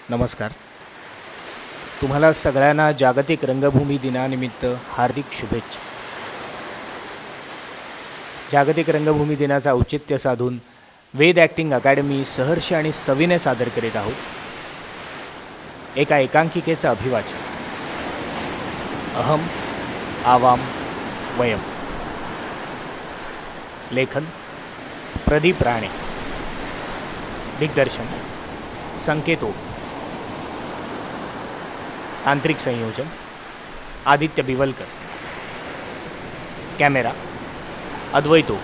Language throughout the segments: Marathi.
नमस्कार. तुम्हाला सगळ्यांना जागतिक रंगभूमी दिनानिमित्त हार्दिक शुभेच्छा. जागतिक रंगभूमी दिनाचा औचित्य साधून वेद ॲक्टिंग अकॅडमी सहर्ष आणि सविने सादर करीत आहोत एका एकांकिकेचं अभिवाचन. अहम आवाम वयम. लेखन प्रदीप राणे. दिग्दर्शन संकेत ओक. तांत्रिक संयोजन आदित्य बिवलकर. कॅमेरा अद्वैत ओक.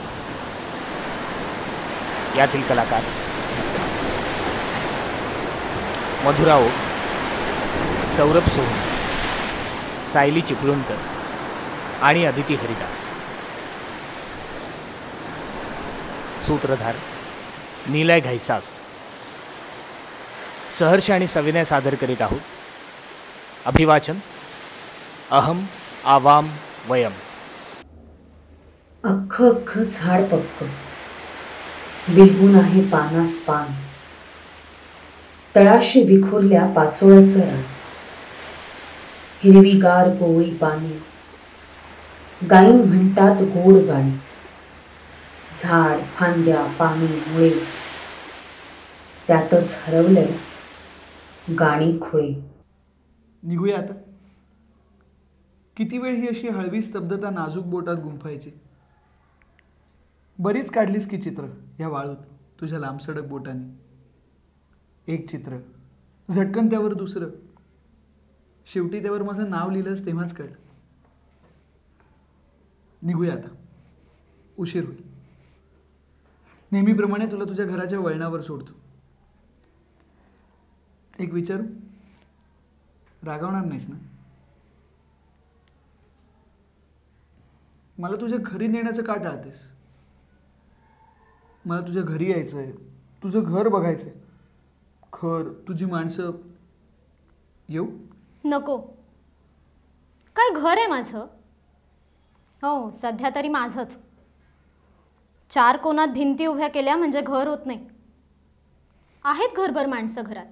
यातील कलाकार मधुरा ओक, सौरभ सोहनी, सायली चिपळूणकर आणि अदिती हरिदास. सूत्रधार निलय घैसास. सहर्ष आणि सविनय सादर करीत आहोत अभिवाचन अहम आवाम वयम. अख्खं अख्खं झाड पक्क बिलगून आहे पानास पान. तळाशी विखुरल्या पाचोळ्याचं रान. हिरवीगार कोवळी पाने गाईन म्हणतात गोड गाणी. झाड फांद्या पाने मुळे त्यातच हरवलंय गाणी खुळे. निघूया आता. किती वेळ ही अशी हळवी स्तब्धता नाजूक बोटात गुंफायची. बरीच काढलीस की चित्र या वाळूत तुझ्या लांबसडक बोटाने. एक चित्र झटकन त्यावर दुसरं. शेवटी त्यावर माझं नाव लिहिलंस तेव्हाच कळलं. निघूया आता, उशीर होईल. नेहमीप्रमाणे तुला तुझ्या घराच्या वळणावर सोडतो. एक विचारू, रागावणार नाहीस ना? मला तुझ्या घरी नेण्याचं का टाळतेस? मला तुझ्या घरी यायचंय, तुझं घर बघायचंय. घर, तुझी माणसं. येऊ? नको. काय घर आहे माझं? हो, सध्या तरी माझंच. 4 कोणात भिंती उभ्या केल्या म्हणजे घर होत नाही. आहेत घरभर माणसं घरात.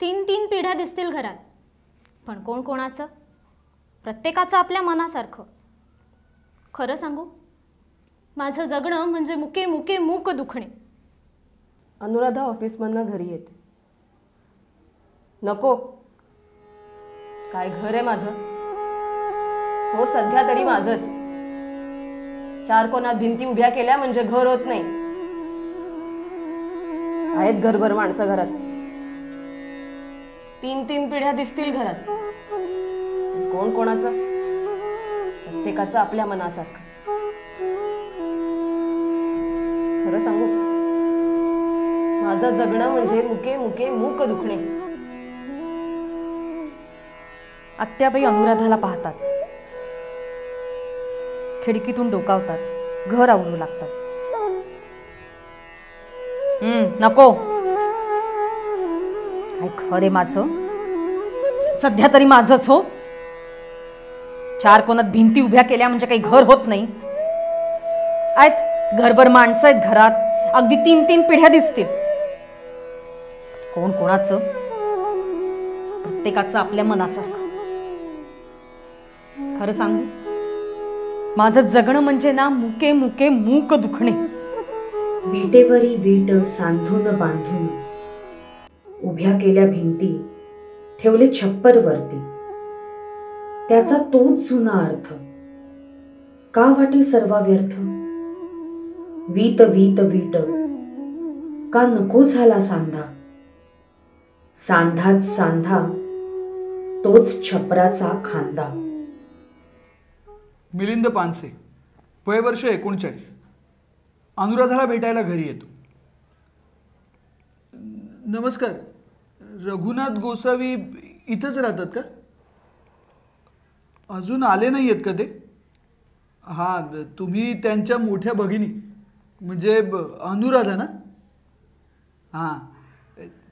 3 पिढ्या दिसतील घरात. पण कोण कोणाचं? प्रत्येकाचं आपल्या मनासारखं. खरं सांगू, माझं जगणं म्हणजे मुके मुके मूक दुखणे. अनुराधा ऑफिसमधनं घरी येते. नको. काय घर आहे माझं? हो, सध्या तरी माझंच. 4 कोणात भिंती उभ्या केल्या म्हणजे घर होत नाही. आहेत घरभर माणसं घरात. 3 पिढ्या दिसतील घरात. कोण कोणाचं? प्रत्येकाचं आपल्या मनासारखं. खरं सांगू, माझं जगणं म्हणजे मुके मुके मूक दुखणे. आत्याबाई अनुराधाला पाहतात. खिडकीतून डोकावतात. घर आवरू लागतात. नको. काय खरे माझं? सध्या तरी माझंच. हो, 4 कोणात भिंती उभ्या केल्या म्हणजे काही घर होत नाही. आहेत घरभर माणसं आहेत घरात. अगदी 3 पिढ्या दिसतील. कोण कोणाचं? प्रत्येकाचं आपल्या मनासारखं. खरं सांगू, माझं जगणं म्हणजे ना मुके मुके मूक दुखणे. विटेवरी वीट सांधून बांधून उभ्या केल्या भिंती ठेवले छप्पर वरती. त्याचा तोच जुना अर्थ. का वाटे सर्वा व्यर्थ? वीत वीत वीट का नको झाला सांधा? सांधाच सांधा तोच छपराचा खांदा. मिलिंद पानसे, वय वर्ष 39. अनुराधाला भेटायला घरी येतो. नमस्कार, रघुनाथ गोसावी इथंच राहतात का? अजून आले नाही आहेत का ते? हां, तुम्ही त्यांच्या मोठ्या भगिनी म्हणजे अनुराधा ना? हां,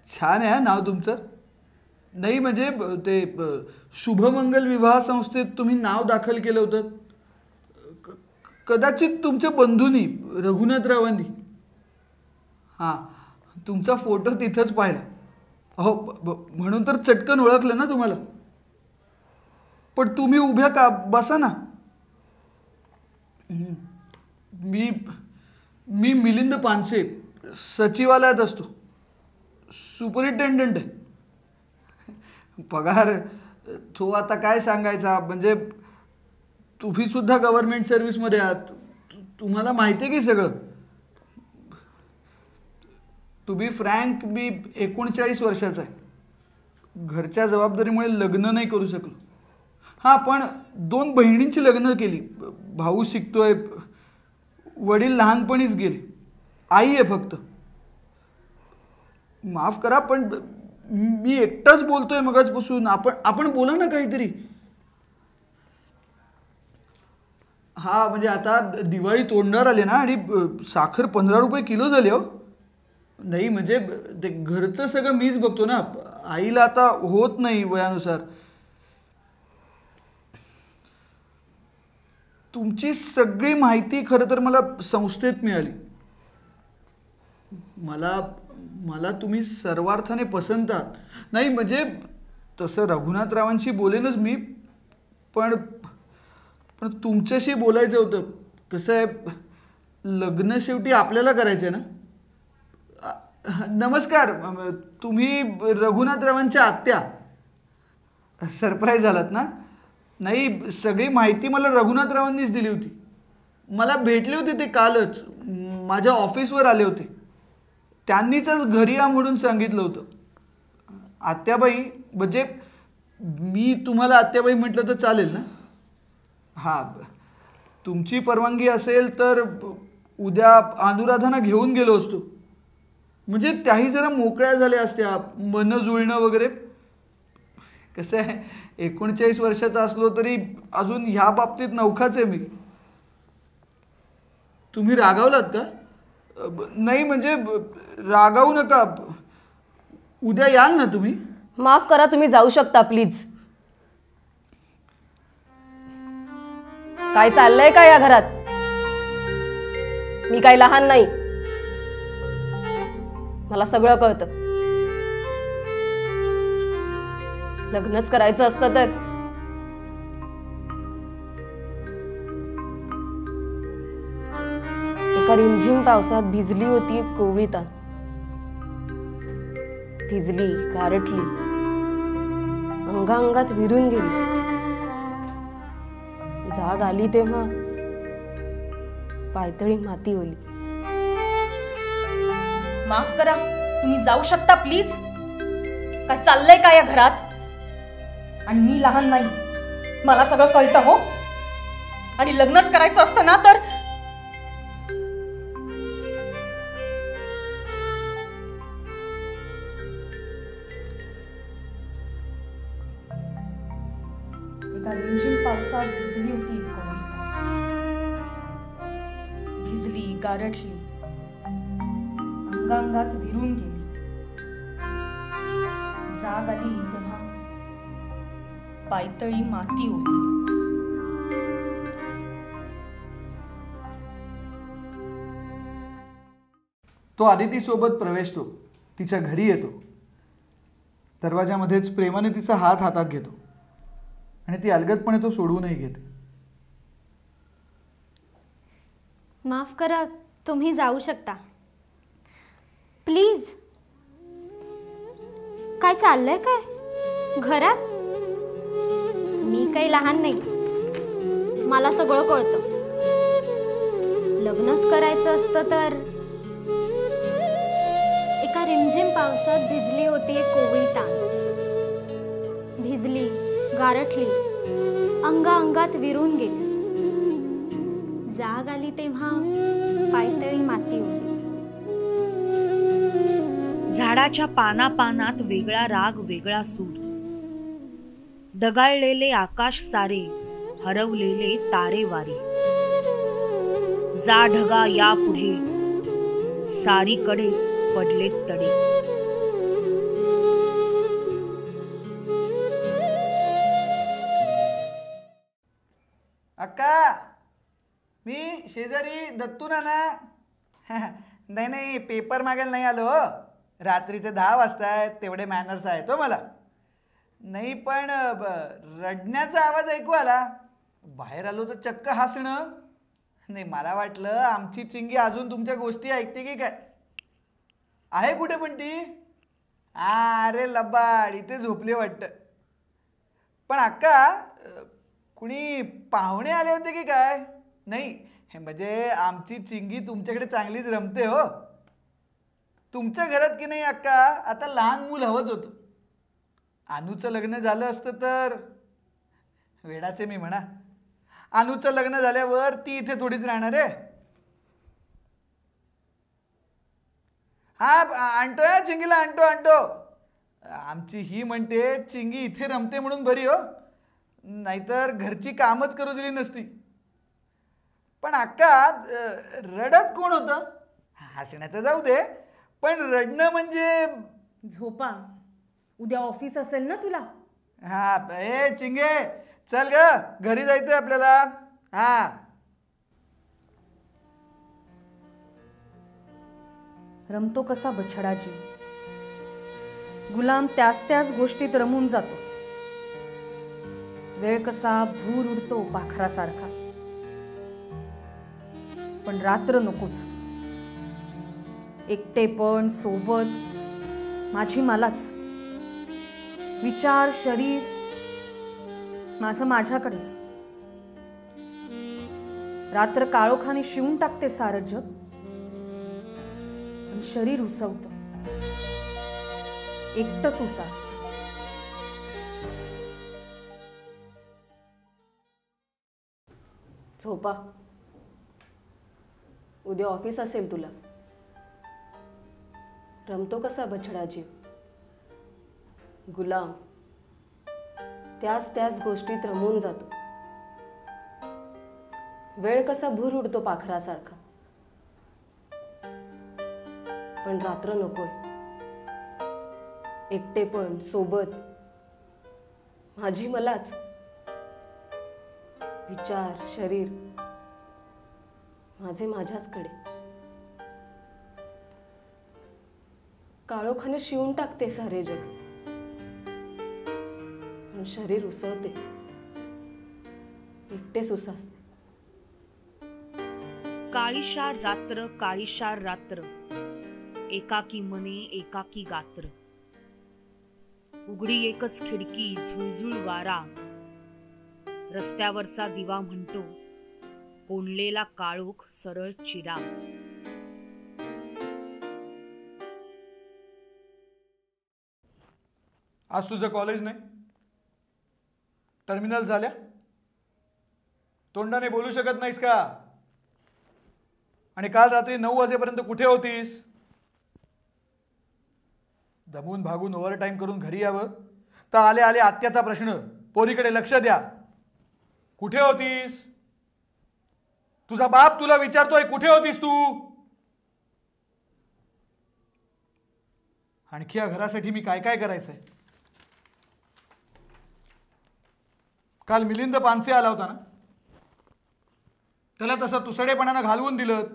छान आहे नाव तुमचं. नाही म्हणजे ते शुभमंगल विवाह संस्थेत तुम्ही नाव दाखल केलं होतं. कदाचित तुमच्या बंधूंनी रघुनाथरावांनी. हां, तुमचा फोटो तिथंच पाहिला. अहो म्हणून तर चटकन ओळखलं ना तुम्हाला. पण तुम्ही उभ्या का, बसा ना. मी मी मिलिंद पानसे सचिवालयात असतो, सुपरिटेंडंट आहे. पगार तो आता काय सांगायचा, म्हणजे तुम्ही सुद्धा गव्हर्नमेंट सर्व्हिसमध्ये आहात, तुम्हाला माहिती आहे की सगळं. टू बी फ्रँक, मी 39 वर्षाचा आहे. घरच्या जबाबदारीमुळे लग्न नाही करू शकलो. हां, पण 2 बहिणींची लग्न केली. भाऊ शिकतोय, वडील लहानपणीच गेले, आई आहे फक्त. माफ करा, पण मी एकटाच बोलतोय मगाचपासून. आपण बोला ना काहीतरी. हा, म्हणजे आता दिवाळी तोंडावर आली ना, आणि साखर 15 रुपये किलो झाली हो. नाही म्हणजे ते घरचं सगळं मीच बघतो ना, आईला आता होत नाही वयानुसार. तुमची सगळी माहिती खरं तर मला संस्थेत मिळाली. मला तुम्ही सर्वार्थाने पसंत आहात. नाही म्हणजे तसं रघुनाथरावांशी बोलेनच मी, पण तुमच्याशी बोलायचं होतं. कसं आहे, लग्न शेवटी आपल्याला करायचं आहे ना. नमस्कार, तुम्ही रघुनाथरावांच्या आत्या. सरप्राईज झालात ना. नाही, सगळी माहिती मला रघुनाथरावांनीच दिली होती. मला भेटले होते ते कालच, माझ्या ऑफिसवर आले होते. त्यांनीच घरी या म्हणून सांगितलं होतं. आत्याबाई, म्हणजे मी तुम्हाला आत्याबाई म्हटलं तर चालेल ना. हां, तुमची परवानगी असेल तर उद्या अनुराधांना घेऊन गेलो असतो. म्हणजे त्याही जरा मोकळ्या झाल्या असत्या, मन जुळणं वगैरे. कसं आहे, 39 वर्षाचा असलो तरी अजून ह्या बाबतीत नवखाच आहे मी. तुम्ही रागावलात का? नाही म्हणजे रागावू नका, उद्या याल ना तुम्ही. माफ करा, तुम्ही जाऊ शकता प्लीज. काय चाललंय का या घरात? मी काही लहान नाही, मला सगळं कळतं. लग्नच करायचं असतं तर एका रिमझिम पावसात भिजली होती एक कोवळी तान. भिजली, गारटली, अंगांगात विरून गेली. जाग आली तेव्हा पायतळी माती ओली. माफ करा, तुम्ही जाऊ शकता प्लीज. काय चाललंय का या घरात? आणि मी लहान नाही, मला सगळं कळतं हो. आणि लग्नच करायचं असतं ना तर एका रिमझिम पावसात भिजली होती एक कोवळी तान. भिजली, गारठली, अंगांगात विरून गेली. जाग आली तेव्हा पायतळी माती ओली. तो आदितीसोबत प्रवेशतो, तिच्या घरी येतो. दरवाजामध्येच प्रेमाने तिचा हात हातात घेतो आणि ती अलगदपणे तो सोडवूनही घेते. माफ करा, तुम्ही जाऊ शकता प्लीज. काय चाललंय काय घरात? मी काही लहान नाही, मला सगळं कळतं. लग्नच करायचं असतं तर एका रिमझिम पावसात भिजली होती एक कोवळी तान. भिजली, गारठली, अंगांगात विरून गेली. जाग आली तेव्हा पायतळी माती ओली. झाडाच्या पानापानात वेगळा राग, वेगळा सूर. ढगाळलेले आकाश सारे, हरवलेले तारे वारे. जा ढगा या पुढे, सारीकडेच पडले तडे. अक्का, मी शेजारी दत्तू ना. नाही पेपर मागायला नाही आलो. रात्रीचे 10 वाजता आहेत तेवढे मॅनर्स आहेत हो मला. नाही पण रडण्याचा आवाज ऐकू आला, बाहेर आलो तर चक्क हसणं. नाही मला वाटलं आमची चिंगी अजून तुमच्या गोष्टी ऐकते की काय. आहे कुठे पण ती? अरे लबाड, इथे झोपली वाटतं. पण अक्का कुणी पाहुणे आले होते की काय? नाही हे म्हणजे आमची चिंगी तुमच्याकडे चांगलीच रमते हो. तुमच्या घरात की नाही अक्का आता लहान मूल हवंच होतं. अनुचं लग्न झालं असतं तर, वेडाचे मी म्हणा, अनुचं लग्न झाल्यावर ती इथे थोडीच राहणार आहे. हा आणतोय चिंगीला, आणतो. आमची ही म्हणते चिंगी इथे रमते म्हणून बरी हो, नाहीतर घरची कामच करू दिली नसती. पण अक्का रडत कोण होतं? हसण्याचं जाऊ दे, पण रडणं म्हणजे झोपा, उद्या ऑफिस असेल ना तुला. हा ए चिंगे चल ग, घरी जायचंय आपल्याला. हा रमतो कसा बछडा जीव, गुलाम त्याच गोष्टीत रमून जातो. वेळ कसा भूर उडतो पाखरासारखा, पण रात्र नकोच. एकटेपण, सोबत, माझी मलाच. विचार, शरीर माझं माझ्याकडेच. रात्र काळोखाने शिवून टाकते सारं जग, पण शरीर उसवतं, एकटंच उसासतं. झोपा, उद्या ऑफिस असेल तुला. रमतो कसा बछडा जीव, गुलाम त्याच गोष्टीत रमून जातो. वेळ कसा भूर उडतो पाखरासारखा, पण रात्र नकोय. एकटेपण, सोबत, माझी मलाच. विचार, शरीर माझे माझ्याचकडे. काळोखाने शिवून टाकते सारे जग, पण शरीर उसवते, एकटेच उसासते. काळीशार रात्र, काळीशार रात्र, एकाकी मने एकाकी गात्र. उघडी एकच खिडकी, झुळझुळ वारा, रस्त्यावरचा दिवा म्हणतो, कोंडलेला काळोख सरळ चिरा. आज तुझं कॉलेज नाही, टर्मिनल झाल्या, तोंडाने बोलू शकत नाहीस का? आणि काल रात्री 9 वाजेपर्यंत कुठे होतीस? दमून भागून ओव्हरटाईम करून घरी यावं तर आले आले आत्याचा प्रश्न, पोरीकडे लक्ष द्या. कुठे होतीस? तुझा बाप तुला विचारतोय कुठे होतीस तू? आणखी या घरासाठी मी काय काय करायचंय? काल मिलिंद पानसे आला होता ना, त्याला तसं तुसडेपणानं घालवून दिलं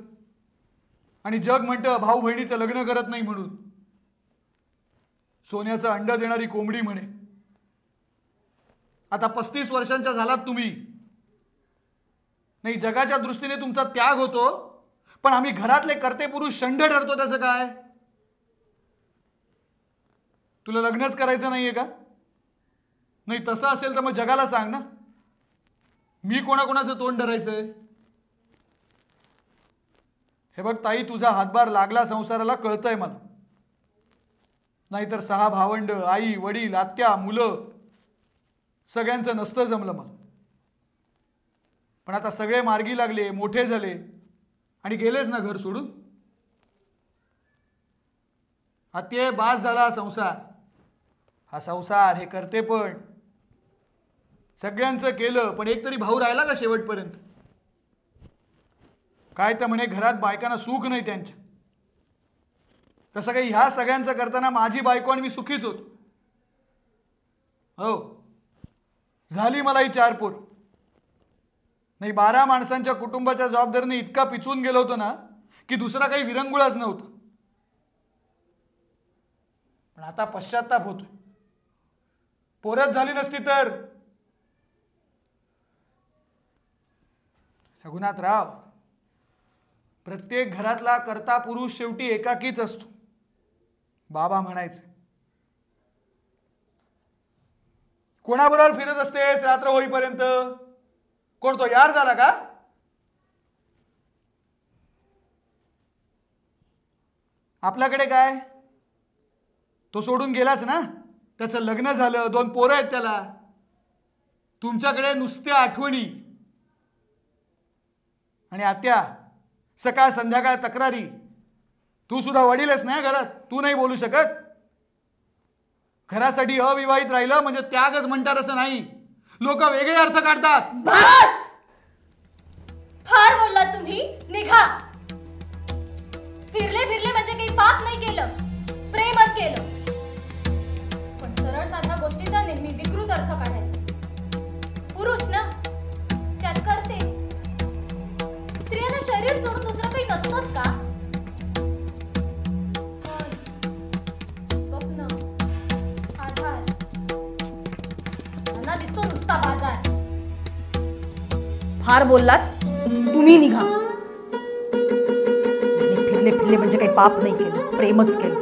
आणि जग म्हणतं भाऊ बहिणीचं लग्न करत नाही म्हणून. सोन्याचं अंड देणारी कोंबडी म्हणे. आता 35 वर्षांच्या झालात तुम्ही. नाही, जगाच्या दृष्टीने तुमचा त्याग होतो, पण आम्ही घरातले कर्ते पुरुष शंड ठरतो. त्याचं काय? तुला लग्नच करायचं नाहीये का? नाही, तसं असेल तर मग जगाला सांग ना, मी कोणाकोणाचं तोंड धरायचंय? हे बघ ताई, तुझा हातभार लागला संसाराला कळतंय मला. नाहीतर 6 भावंड, आई वडील, आत्या, मुलं, सगळ्यांचं नसतं जमलं मला. पण आता सगळे मार्गी लागले, मोठे झाले आणि गेलेच ना घर सोडून. आत्ये बास झाला संसार. हा संसार, हे करते पण सगळ्यांचं केलं, पण एक तरी भाऊ राहिला का शेवटपर्यंत? काय तर म्हणे घरात बायकांना सुख नाही त्यांच्या. तसं काही ह्या सगळ्यांचं करताना माझी बायको आणि मी सुखीच होतो. हो, झाली मलाही 4 पोर. नाही, 12 माणसांच्या कुटुंबाच्या जबाबदारीने इतका पिचून गेलो होतो ना की दुसरा काही विरंगुळाच नव्हता. पण आता पश्चाताप होतोय. पोरच झाली नसती तर. रघुनाथराव, प्रत्येक घरातला कर्ता पुरुष शेवटी एकाकीच असतो, बाबा म्हणायचे. कोणाबरोबर फिरत असतेस रात्र होईपर्यंत? कोण तो यार झाला का? आपल्याकडे काय? तो सोडून गेलाच ना. त्याचं लग्न झालं, 2 पोरं आहेत त्याला. तुमच्याकडे नुसत्या आठवणी आणि आत्या, सकाळ संध्याकाळ तक्रारी. तू सुद्धा वडीलच नाही घरात, तू नाही बोलू शकत. घरासाठी अविवाहित राहिलं म्हणजे त्यागच म्हणतात असं नाही, लोक वेगळे अर्थ काढतात. बस, फार बोललात तुम्ही, निघा. फिरले फिरले म्हणजे काही पाप नाही केलं, प्रेमच केलं. पण सरळ साध्या गोष्टीचा नेहमी विकृत अर्थ काढायचा. पुरुष ना, त्यात करते. स्त्रियांना शरीर सोडून दुसरं काही नसतंच का? स्वप्न, आधार, त्यांना दिसतो नुसता बाजार. फार बोललात, तुम्ही निघा. फिरले फिरले म्हणजे काही पाप नाही केलं, प्रेमच केलं.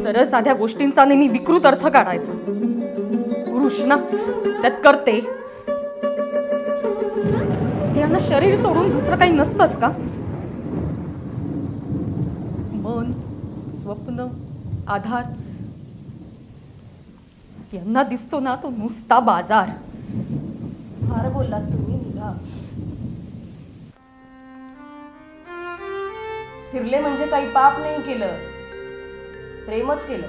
सरळ साध्या गोष्टींचा नेहमी विकृत अर्थ काढायचा. पुरुष ना, त्यात करते. त्यांना शरीर सोडून दुसरं काही नसतंच का? मन, स्वप्न, आधार, यांना दिसतो ना तो नुसता बाजार. फार बोललात तुम्ही, निघा. फिरले म्हणजे काही पाप नाही केलं, प्रेमच केलं.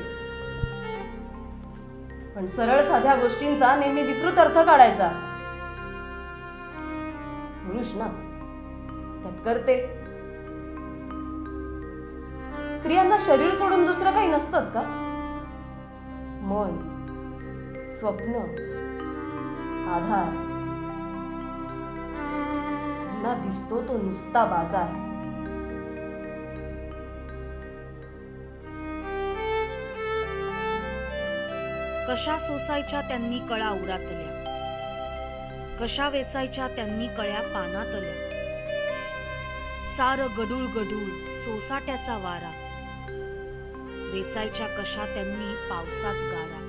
पण सरळ साध्या गोष्टींचा नेहमी विकृत अर्थ काढायचा. पुरुष ना, त्यात करते. स्त्रियांना शरीर सोडून दुसरं काही नसतंच का? मन, स्वप्न, आधार, यांना दिसतो तो नुसता बाजार. कशा सोसायच्या त्यांनी कळा उरातल्या, कशा वेचायच्या त्यांनी कळ्या पानातल्या. सार गडूळ गडूळ सोसाट्याचा वारा, वेचायच्या कशा त्यांनी पावसात गारा.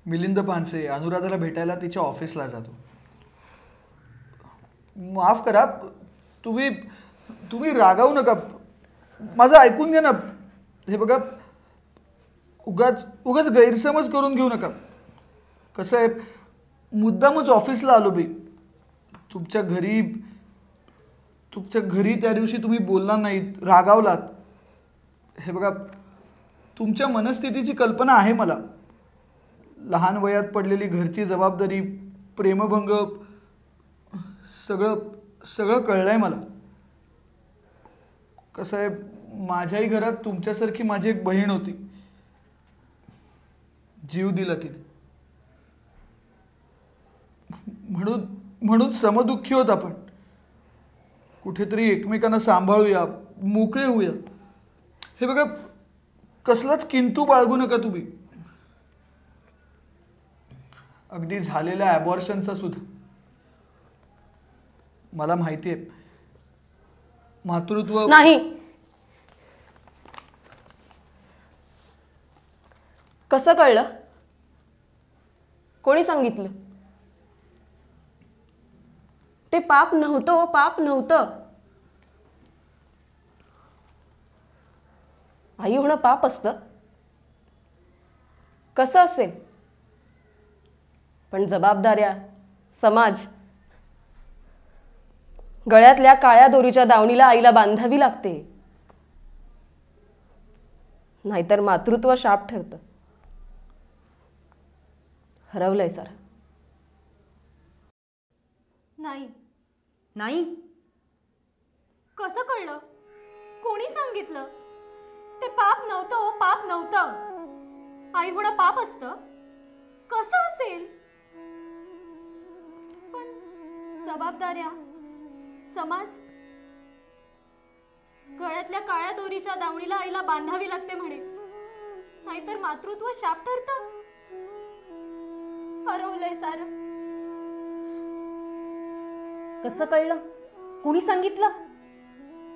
मिलिंद पानसे अनुराधाला भेटायला तिच्या ऑफिसला जातो. माफ करा, तुम्ही रागावू नका, माझं ऐकून घ्या ना. हे बघा, उगाच गैरसमज करून घेऊ नका. कसं आहे, मुद्दामच ऑफिसला आलो मी. तुमच्या घरी त्या दिवशी तुम्ही बोलला नाहीत, रागावलात. हे बघा, तुमच्या मनस्थितीची कल्पना आहे मला. लहान वयात पडलेली घरची जबाबदारी, प्रेमभंग, सगळं कळलंय मला. कसं आहे, माझ्याही घरात तुमच्यासारखी माझी एक बहीण होती. जीव दिला तिने. म्हणून समदुःखी होत आपण. कुठेतरी एकमेकांना सांभाळूया, मोकळे होऊया. हे बघा, कसलाच किंतू बाळगू नका तुम्ही. अगदी झालेल्या ॲबॉर्शनचा सुद्धा. मला माहिती आहे, मातृत्व नाही. कसं कळलं? कोणी सांगितलं? ते पाप नव्हतं, पाप नव्हतं. आई होणं पाप असतं? कसं असेल? पण जबाबदाऱ्या, समाज, गळ्यातल्या काळ्या दोरीच्या दावणीला आईला बांधावी लागते, नाहीतर मातृत्व शाप ठरतं. हरवलंय सर. नाही. नाही. कसं कळलं? कोणी सांगितलं? ते पाप नव्हतं, हो पाप नव्हतं. आई होणं पाप असतं? कसं असेल? पण जबाबदाऱ्या, समाज गळ्यातल्या काळ्या दोरीच्या दावणीला आईला बांधावी लागते म्हणे, नाहीतर मातृत्व शाप ठरतं. हरवलंय सारं. कसं कळलं? कुणी सांगितलं?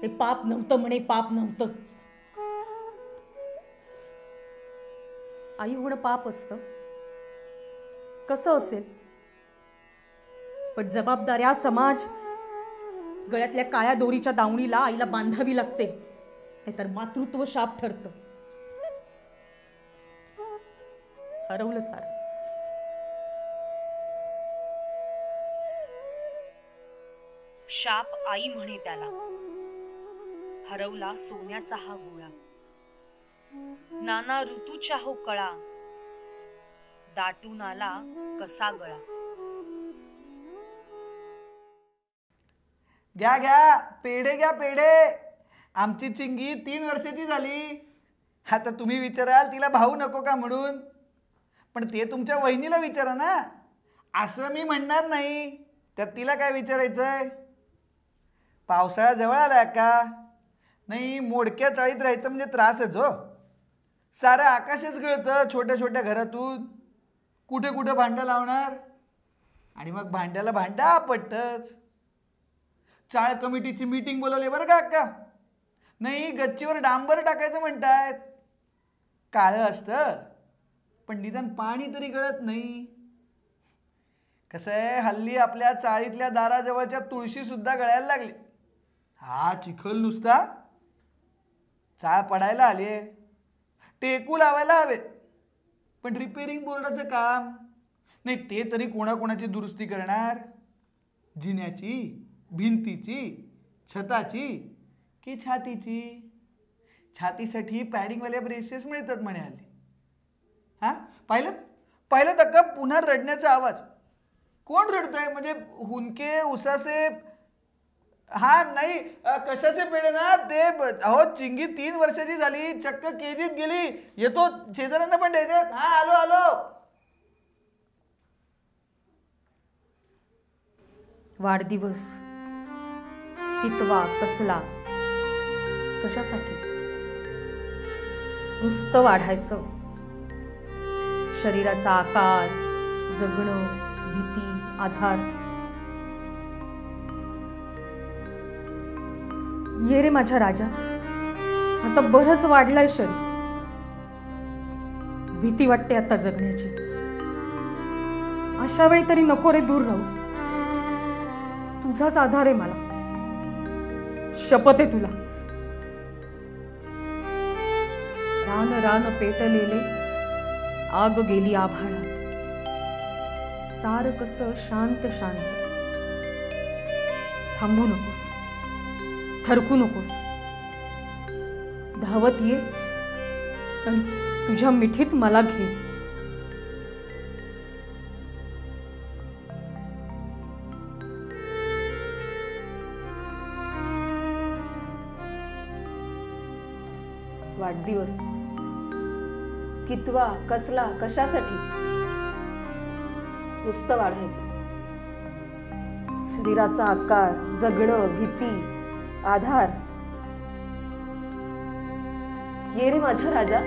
ते पाप नव्हतं म्हणे, पाप नव्हतं. आई होणं पाप असतं? कसं असेल? पण जबाबदाऱ्या, समाज, गळ्यातल्या काळ्या दोरीच्या दावणीला आईला बांधावी लागते, नाहीतर मातृत्व शाप ठरतं. हरवलं सारं. शाप आई म्हणे त्याला. हरवला सोन्याचा हा गोळा. नाना ऋतूच्या हो कळा, दाटून आला कसा गळा. घ्या घ्या पेढे घ्या पेढे. आमची चिंगी 3 वर्षाची झाली. आता तुम्ही विचाराल तिला भाऊ नको का म्हणून, पण ते तुमच्या वहिनीला विचारा ना. असं मी म्हणणार नाही. त्यात तिला काय विचारायचंय? पावसाळा जवळ आलाय का? नाही, मोडक्या चाळीत राहायचं म्हणजे त्रासच हो. सारं आकाशच गळतं छोट्या छोट्या घरातून. कुठे कुठे भांडं लावणार, आणि मग भांड्याला भांडा आपटच. चाळ कमिटीची मीटिंग बोलवली बरं का अक्का. नाही, गच्चीवर डांबर टाकायचं म्हणतायत. काळं असतं पण निदान पाणी तरी गळत नाही. कसं आहे, हल्ली आपल्या चाळीतल्या दाराजवळच्या तुळशी सुद्धा गळायला लागली. हा चिखल नुसता. चाळ पडायला आली, टेकू लावायला हवे, पण रिपेरिंग बोर्डाचं काम नाही. ते तरी कोणाकोणाची दुरुस्ती करणार? जिन्याची, भिंतीची, छताची की छातीची? छातीसाठी पॅडिंगवाल्या ब्रेसेस मिळतात म्हणे हल्ली. हां, पाहिलं तर का पुन्हा रडण्याचा आवाज. कोण रडतंय? म्हणजे हुंके, उसासे? हा नाही, कशाचे पेढे ना ते. अहो, चिंगी 3 वर्षाची झाली, चक्क केजीत गेली. येतो, शेजाऱ्यांना पण द्यायचे. हा, आलो आलो. वाढदिवस कितवा, कसला, कशासाठी? नुसतं वाढायचं. शरीराचा आकार, जगणं, भीती, आधार. ये रे माझ्या राजा, आता बरंच वाढलंय शरीर. भीती वाटते आता जगण्याची. अशा वेळी तरी नको रे दूर राहूस. तुझाच आधार आहे मला, शपथ आहे तुला. रान रान पेटलेले, आग गेली आभाळात. सार कसं शांत शांत. थांबू नकोस, थरकू नकोस. धावत ये आणि तुझ्या मिठीत मला घे. वाढदिवस कितवा, कसला, कशासाठी? नुसतं वाढायचं. शरीराचा आकार, जगणं, भीती, आधार. ये रे माझ्या राजा,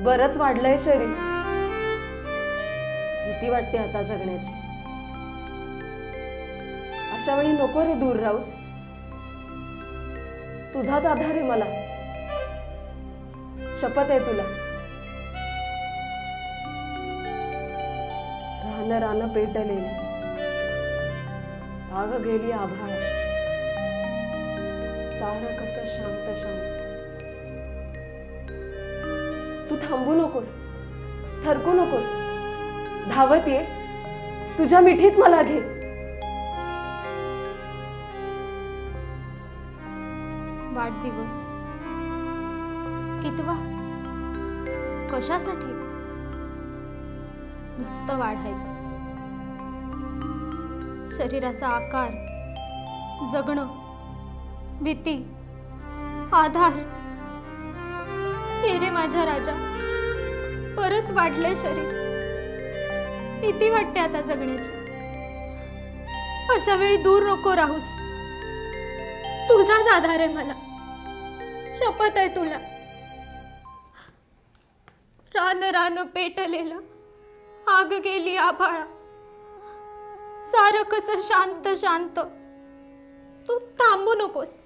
बरंच वाढलंय शरीर. भीती वाटते आता जगण्याची. अशा वेळी नको रे दूर राहूस. तुझाच आधार आहे मला, शपथ आहे तुला. रान रान पेटलेली, आग गेली आभाळ. सारं कसं शांत शांत. तू थांबू नकोस, थरकू नकोस. धावत ये, तुझ्या मिठीत मला घे. वाढदिवस कितवा, कशासाठी? नुसतं वाढायचं. शरीराचा आकार, जगणं, भीती, आधार. ये रे माझ्या राजा, बरंच वाढलंय शरीर. भीती वाटते आता जगण्याची. अशा वेळी दूर नको राहूस. तुझाच आधार आहे मला, शपथ आहे तुला. रान रान पेटलेलं, आग गेली आभाळा, सारं कसं शांत शांत. तू थांबू नकोस,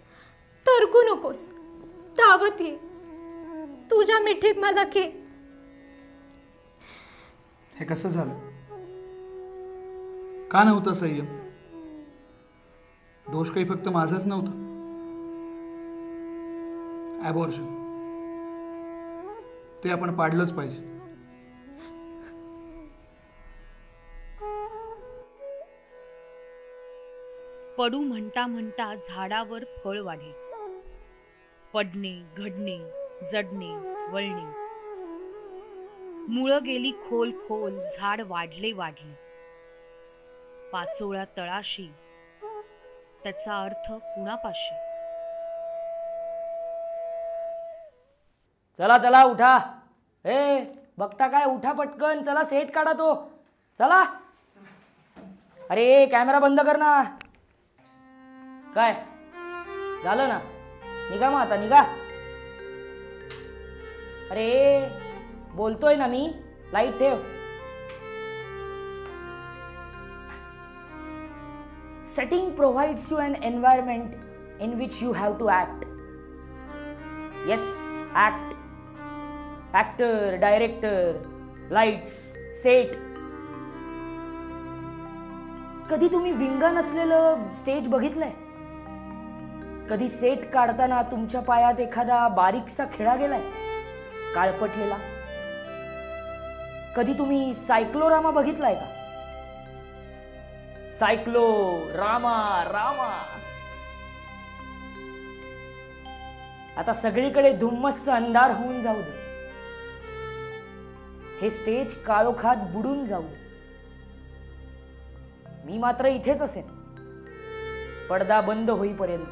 तरकू नकोस, धावत ये, तुझ्या मिठीत मला घे. हे कसं झालं? का नव्हता संयम? दोष काही फक्त माझाच नव्हता. ॲबॉर्शन ते आपण पाडलंच पाहिजे. पडू म्हणता म्हणता झाडावर फळ वाढे. पडणे, घडणे, जडणे, वळणे. मुळं गेली खोल खोल, झाड वाढले वाढले. पाचोळा तळाशी, त्याचा अर्थ कुणापाशी. चला चला उठा. ए बघता काय, उठा पटकन. चला सेट काढा तो. चला. अरे कॅमेरा बंद कर ना. काय झालं ना? निघा मग आता, निघा. अरे बोलतोय ना मी. लाईट ठेव. Setting provides you an environment in which you have to act. Yes, act. Actor, director, lights, set. कधी तुम्ही विंगा नसलेलं स्टेज बघितलंय? कधी सेट काढताना तुमच्या पायात एखादा बारीकसा खिळा गेलाय, काळपटलेला? कधी तुम्ही सायक्लोरामा बघितलाय का? सायक्लो रामा रामा. आता सगळीकडे धुम्मस अंधार होऊन जाऊ दे. हे स्टेज काळोखात बुडून जाऊ दे. मी मात्र इथेच असेन, पडदा बंद होईपर्यंत.